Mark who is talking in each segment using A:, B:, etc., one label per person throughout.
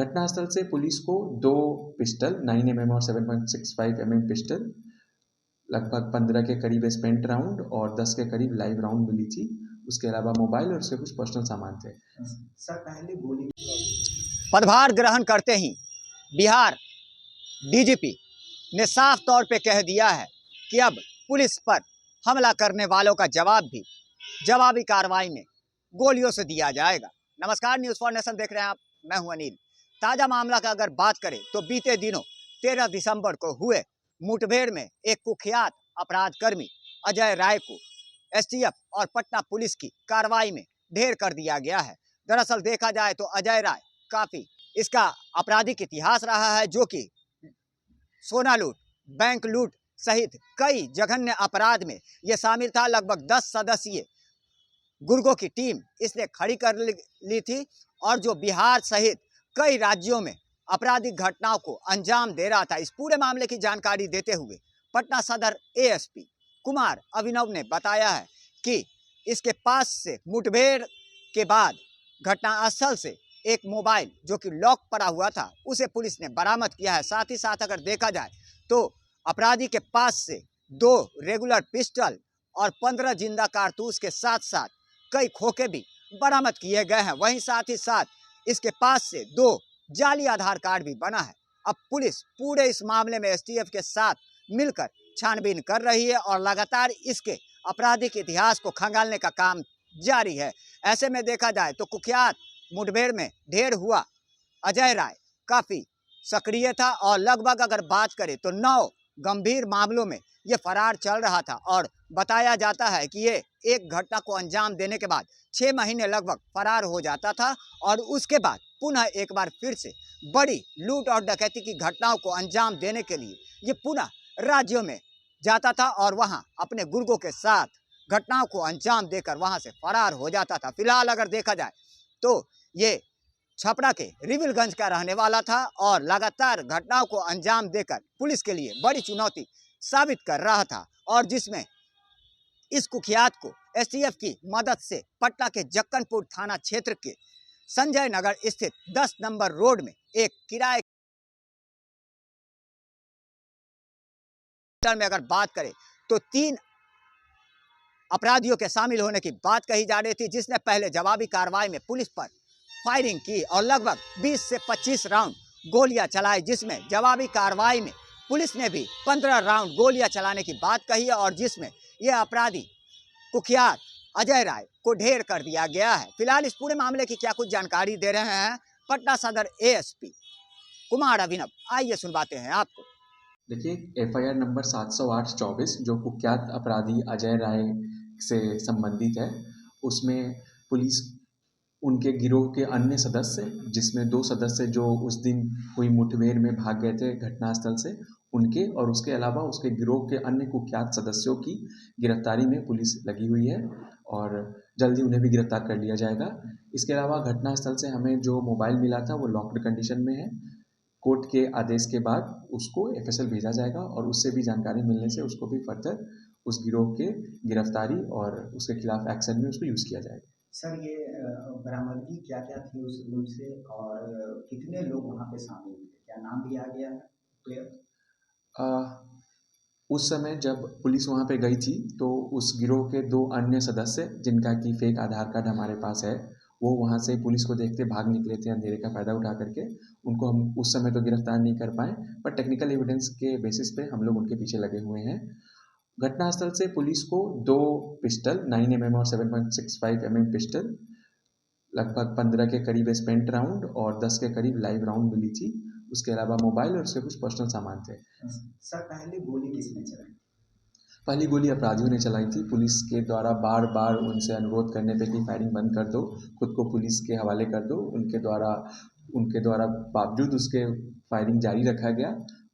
A: घटनास्थल से पुलिस को 2 पिस्टल 9mm और 7.65mm पिस्टल, लगभग 15 के करीब स्पेंट राउंड और 10 के करीब लाइव राउंड मिली थी। उसके अलावा मोबाइल और उसके कुछ पर्सनल सामान थे।
B: सर, पहले गोली पदभार ग्रहण करते ही बिहार डीजीपी ने साफ तौर पे कह दिया है कि अब पुलिस पर हमला करने वालों का जवाब भी जवाबी कार्रवाई में गोलियों से दिया जाएगा। नमस्कार, न्यूज़ फॉर नेशन देख रहे हैं आप, मैं हूं अनिल। ताज़ा मामला का अगर बात करें तो बीते दिनों 13 दिसंबर को हुए मुठभेड़ में एक कुख्यात अपराध कर्मी अजय राय को एसटीएफ और पटना पुलिस की कार्रवाई में ढेर कर दिया गया है। दरअसल देखा जाए तो अजय राय काफ़ी इसका आपराधिक इतिहास रहा है, जो कि सोना लूट, बैंक लूट सहित कई जघन्य अपराध में यह शामिल था। लगभग 10 सदस्यीय गुर्गों की टीम इसने खड़ी कर ली थी और जो बिहार सहित कई राज्यों में आपराधिक घटनाओं को अंजाम दे रहा था। इस पूरे मामले की जानकारी देते हुए पटना सदर एएसपी कुमार अभिनव ने बताया है कि इसके पास से मुठभेड़ के बाद घटनास्थल से एक मोबाइल जो कि लॉक पड़ा हुआ था उसे पुलिस ने बरामद किया है। साथ ही साथ अगर देखा जाए तो अपराधी के पास से 2 रेगुलर पिस्टल और 15 जिंदा कारतूस के साथ साथ कई खोखे भी बरामद किए गए हैं। वहीं साथ ही साथ इसके पास से 2 जाली आधार कार्ड भी बना है। अब पुलिस पूरे इस मामले में एसटीएफ के साथ मिलकर छानबीन कर रही है और लगातार इसके आपराधिक इतिहास को खंगालने का काम जारी है। ऐसे में देखा जाए तो कुख्यात मुठभेड़ में ढेर हुआ अजय राय काफ़ी सक्रिय था और लगभग अगर बात करें तो 9 गंभीर मामलों में ये फरार चल रहा था और बताया जाता है कि ये एक घटना को अंजाम देने के बाद 6 महीने लगभग फरार हो जाता था और उसके बाद पुनः एक बार फिर से बड़ी लूट और डकैती की घटनाओं को अंजाम देने के लिए ये पुनः राज्यों में जाता था और वहाँ अपने गुर्गों के साथ घटनाओं को अंजाम देकर वहाँ से फरार हो जाता था। फिलहाल अगर देखा जाए तो ये छपरा के रिविलगंज का रहने वाला था और लगातार घटनाओं को अंजाम देकर पुलिस के लिए बड़ी चुनौती साबित कर रहा था और जिसमें इस कुख्यात को एसटीएफ की मदद से पटना के जक्कनपुर थाना क्षेत्र के संजय नगर स्थित 10 नंबर रोड में एक किराए में अगर बात करें तो 3 अपराधियों के शामिल होने की बात कही जा रही थी, जिसने पहले जवाबी कार्रवाई में पुलिस पर फायरिंग की और लगभग 20 से 25 राउंड गोलियां चलाई, जिसमें जवाबी कार्रवाई में पुलिस ने भी 15 राउंड गोलियां चलाने की बात कही है और जिसमें यह अपराधी कुख्यात अजय राय को ढेर कर दिया गया है। फिलहाल इस पूरे मामले की क्या कुछ जानकारी दे रहे हैं पटना सदर एएसपी कुमार अभिनव, आइए सुनवाते हैं आपको।
A: देखिए, एफआईआर नंबर 708/24 जो कुख्यात अपराधी अजय राय से संबंधित है, उसमें पुलिस उनके गिरोह के अन्य सदस्य, जिसमें 2 सदस्य जो उस दिन हुई मुठभेड़ में भाग गए थे घटनास्थल से, उनके और उसके अलावा उसके गिरोह के अन्य कुख्यात सदस्यों की गिरफ्तारी में पुलिस लगी हुई है और जल्दी उन्हें भी गिरफ्तार कर लिया जाएगा। इसके अलावा घटनास्थल से हमें जो मोबाइल मिला था वो लॉक्ड कंडीशन में है। कोर्ट के आदेश के बाद उसको एफएसएल भेजा जाएगा और उससे भी जानकारी मिलने से उसको भी फर्दर उस गिरोह के गिरफ्तारी और उसके खिलाफ एक्शन में उसको यूज़ किया जाएगा।
B: सर, ये बरामदगी क्या क्या थी उस लूट से और कितने लोग वहाँ पे शामिल थे, क्या नाम दिया गया है क्लियर?
A: उस समय जब पुलिस वहाँ पे गई थी तो उस गिरोह के 2 अन्य सदस्य, जिनका कि फेक आधार कार्ड हमारे पास है, वो वहाँ से पुलिस को देखते भाग निकले थे अंधेरे का फ़ायदा उठा करके। उनको हम उस समय तो गिरफ्तार नहीं कर पाए, पर टेक्निकल एविडेंस के बेसिस पे हम लोग उनके पीछे लगे हुए हैं। घटनास्थल से पुलिस को 2 पिस्टल 9mm और 7.65mm पिस्टल, लगभग 15 के करीब स्पेंट राउंड और 10 के करीब लाइव राउंड मिली थी। उसके अलावा मोबाइल और उसके कुछ पर्सनल सामान थे।
B: सर, पहली गोली किसने चलाई?
A: पहली गोली अपराधियों ने चलाई थी। पुलिस के द्वारा बार बार उनसे अनुरोध करने पे कि फायरिंग बंद कर दो, खुद को पुलिस के हवाले कर दो, उनके द्वारा बावजूद उसके फायरिंग जारी रखा गया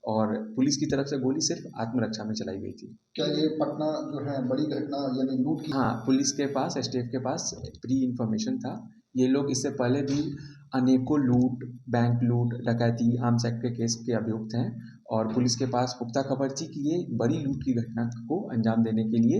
A: और पुलिस की तरफ से गोली सिर्फ आत्मरक्षा में चलाई गई थी।
C: क्या ये पटना जो है बड़ी घटना यानी लूट की?
A: हाँ, पुलिस के पास, एसटीएफ के पास प्री इन्फॉर्मेशन था। ये लोग इससे पहले भी अनेकों लूट, बैंक लूट, डकैती, आर्म्स एक्ट के केस के अभियुक्त हैं और पुलिस के पास पुख्ता खबर थी कि ये बड़ी लूट की घटना को अंजाम देने के लिए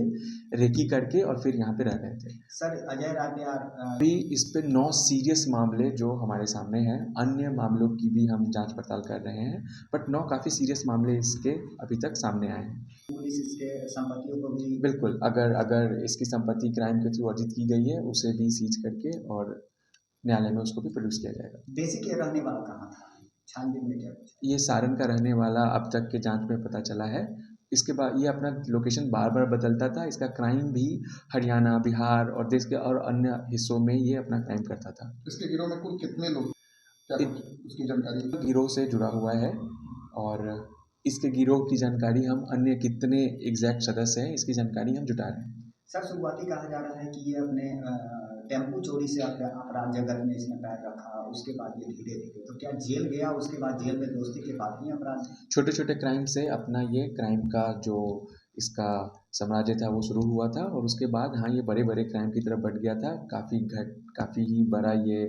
A: रेकी करके और फिर यहाँ पे रह रहे थे।
B: सर अजय राय
A: अभी इस पे 9 सीरियस मामले जो हमारे सामने हैं, अन्य मामलों की भी हम जांच पड़ताल कर रहे हैं, बट 9 काफ़ी सीरियस मामले इसके अभी तक सामने आए हैं।
B: पुलिस इसके संपत्तियों को भी
A: बिल्कुल, अगर इसकी संपत्ति क्राइम के थ्रू अर्जित की गई है, उसे भी सीज करके और न्यायालय में उसको भी प्रोड्यूस किया जाएगा।
B: बेसिक ये रहने वाला कहाँ था? छानबीन में क्या कुछ?
A: ये सारण का रहने वाला अब तक के जांच में पता चला है। इसके बाद ये अपना लोकेशन बार बार बदलता था। इसका क्राइम भी हरियाणा, बिहार और देश के और अन्य हिस्सों में ये अपना क्राइम करता था।
C: इसके गिरोह में कुल कितने लोग, क्या कुछ उसकी जानकारी?
A: गिरोह से जुड़ा हुआ है और इसके गिरोह की जानकारी हम अन्य कितने एग्जैक्ट सदस्य हैं इसकी जानकारी हम जुटा रहे हैं।
B: सर शुरुआती कहा जा रहा है कि ये अपने टेम्पू चोरी से अपराध जगत में इसने पैर रखा, उसके बाद ये धीरे धीरे तो क्या जेल गया, उसके बाद जेल में दोस्ती के बाद ही अपराध?
A: छोटे छोटे क्राइम से अपना ये क्राइम का जो इसका साम्राज्य था वो शुरू हुआ था और उसके बाद हाँ ये बड़े बड़े क्राइम की तरफ बढ़ गया था। काफ़ी ही बड़ा ये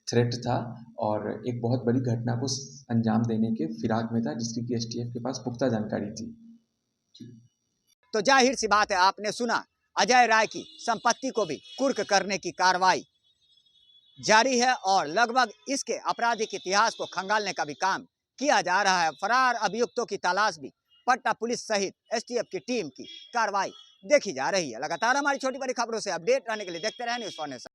A: थ्रेट था और एक बहुत बड़ी घटना को अंजाम देने के फिराक में था जिसकी कि एसटीएफ के पास पुख्ता जानकारी थी। तो जाहिर सी बात है, आपने सुना अजय राय की संपत्ति को भी कुर्क करने की कार्रवाई जारी है और लगभग इसके आपराधिक इतिहास को खंगालने का भी काम किया जा रहा है। फरार अभियुक्तों की तलाश भी पटना पुलिस सहित एसटीएफ की टीम की कार्रवाई देखी जा रही है। लगातार हमारी छोटी बड़ी खबरों से अपडेट रहने के लिए देखते रहें न्यूज़ फॉर नेशन।